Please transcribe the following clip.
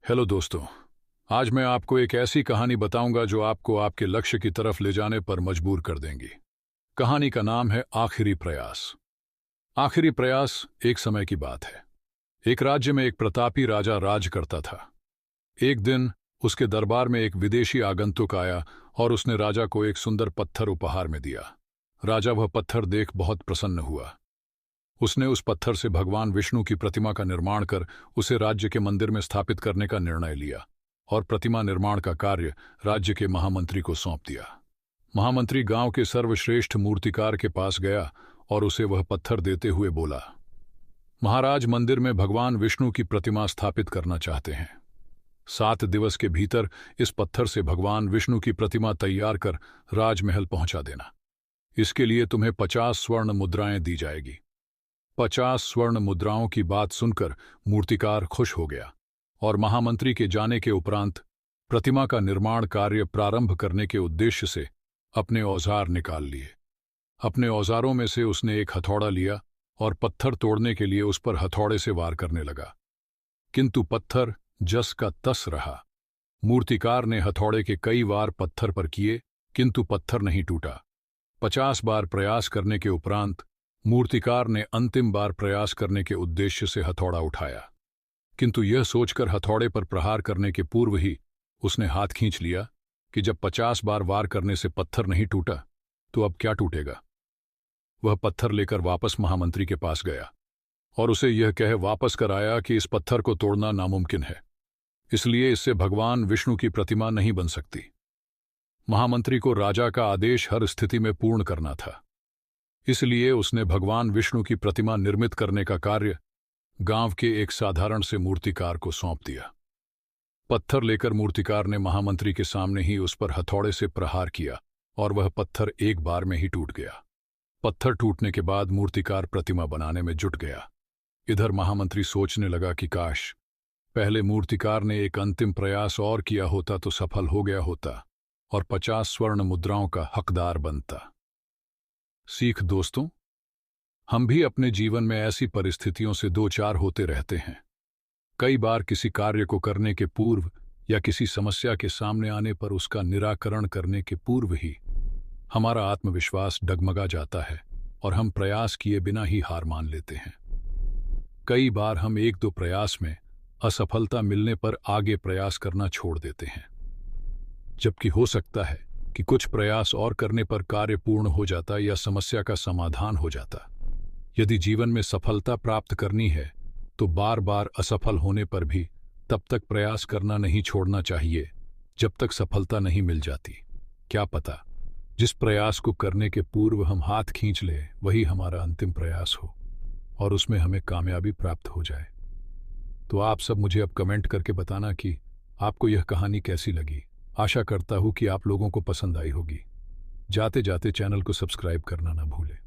Hello दोस्तों। आज मैं आपको एक ऐसी कहानी बताऊंगा जो आपको आपके लक्ष्य की तरफ ले जाने पर मजबूर कर देंगी। कहानी का नाम है आखिरी प्रयास। आखिरी प्रयास एक समय की बात है। एक राज्य में एक प्रतापी राजा राज करता था। एक दिन उसके दरबार में एक विदेशी आगंतुक आया और उसने राजा को एक सुंदर पत्थर उपहार में दिया। राजा वह पत्थर देख बहुत प्रसन्न हुआ। उसने उस पत्थर से भगवान विष्णु की प्रतिमा का निर्माण कर उसे राज्य के मंदिर में स्थापित करने का निर्णय लिया और प्रतिमा निर्माण का कार्य राज्य के महामंत्री को सौंप दिया। महामंत्री गांव के सर्वश्रेष्ठ मूर्तिकार के पास गया और उसे वह पत्थर देते हुए बोला, महाराज, मंदिर में भगवान विष्णु की प्रतिमा स्थापित करना चाहते हैं। 7 दिवस के भीतर इस पत्थर से भगवान विष्णु की प्रतिमा तैयार कर राजमहल पहुंचा देना। इसके लिए तुम्हें 50 स्वर्ण मुद्राएं दी जाएगी। 50 स्वर्ण मुद्राओं की बात सुनकर मूर्तिकार खुश हो गया और महामंत्री के जाने के उपरांत प्रतिमा का निर्माण कार्य प्रारंभ करने के उद्देश्य से अपने औजार निकाल लिए। अपने औजारों में से उसने एक हथौड़ा लिया और पत्थर तोड़ने के लिए उस पर हथौड़े से वार करने लगा, किंतु पत्थर जस का तस रहा। मूर्तिकार ने हथौड़े के कई वार पत्थर पर किए, किंतु पत्थर नहीं टूटा। 50 बार प्रयास करने के उपरांत मूर्तिकार ने अंतिम बार प्रयास करने के उद्देश्य से हथौड़ा उठाया, किंतु यह सोचकर हथौड़े पर प्रहार करने के पूर्व ही उसने हाथ खींच लिया कि जब 50 बार वार करने से पत्थर नहीं टूटा तो अब क्या टूटेगा। वह पत्थर लेकर वापस महामंत्री के पास गया और उसे यह कह वापस कर आया कि इस पत्थर को तोड़ना नामुमकिन है, इसलिए इससे भगवान विष्णु की प्रतिमा नहीं बन सकती। महामंत्री को राजा का आदेश हर स्थिति में पूर्ण करना था, इसलिए उसने भगवान विष्णु की प्रतिमा निर्मित करने का कार्य गांव के एक साधारण से मूर्तिकार को सौंप दिया। पत्थर लेकर मूर्तिकार ने महामंत्री के सामने ही उस पर हथौड़े से प्रहार किया और वह पत्थर एक बार में ही टूट गया। पत्थर टूटने के बाद मूर्तिकार प्रतिमा बनाने में जुट गया। इधर महामंत्री सोचने लगा कि काश पहले मूर्तिकार ने एक अंतिम प्रयास और किया होता तो सफल हो गया होता और 50 स्वर्ण मुद्राओं का हकदार बनता। सीख दोस्तों, हम भी अपने जीवन में ऐसी परिस्थितियों से दो चार होते रहते हैं। कई बार किसी कार्य को करने के पूर्व या किसी समस्या के सामने आने पर उसका निराकरण करने के पूर्व ही हमारा आत्मविश्वास डगमगा जाता है और हम प्रयास किए बिना ही हार मान लेते हैं। कई बार हम 1-2 प्रयास में असफलता मिलने पर आगे प्रयास करना छोड़ देते हैं, जबकि हो सकता है कि कुछ प्रयास और करने पर कार्य पूर्ण हो जाता या समस्या का समाधान हो जाता। यदि जीवन में सफलता प्राप्त करनी है तो बार बार असफल होने पर भी तब तक प्रयास करना नहीं छोड़ना चाहिए जब तक सफलता नहीं मिल जाती। क्या पता जिस प्रयास को करने के पूर्व हम हाथ खींच ले वही हमारा अंतिम प्रयास हो और उसमें हमें कामयाबी प्राप्त हो जाए। तो आप सब मुझे अब कमेंट करके बताना कि आपको यह कहानी कैसी लगी। आशा करता हूं कि आप लोगों को पसंद आई होगी। जाते जाते चैनल को सब्सक्राइब करना ना भूलें।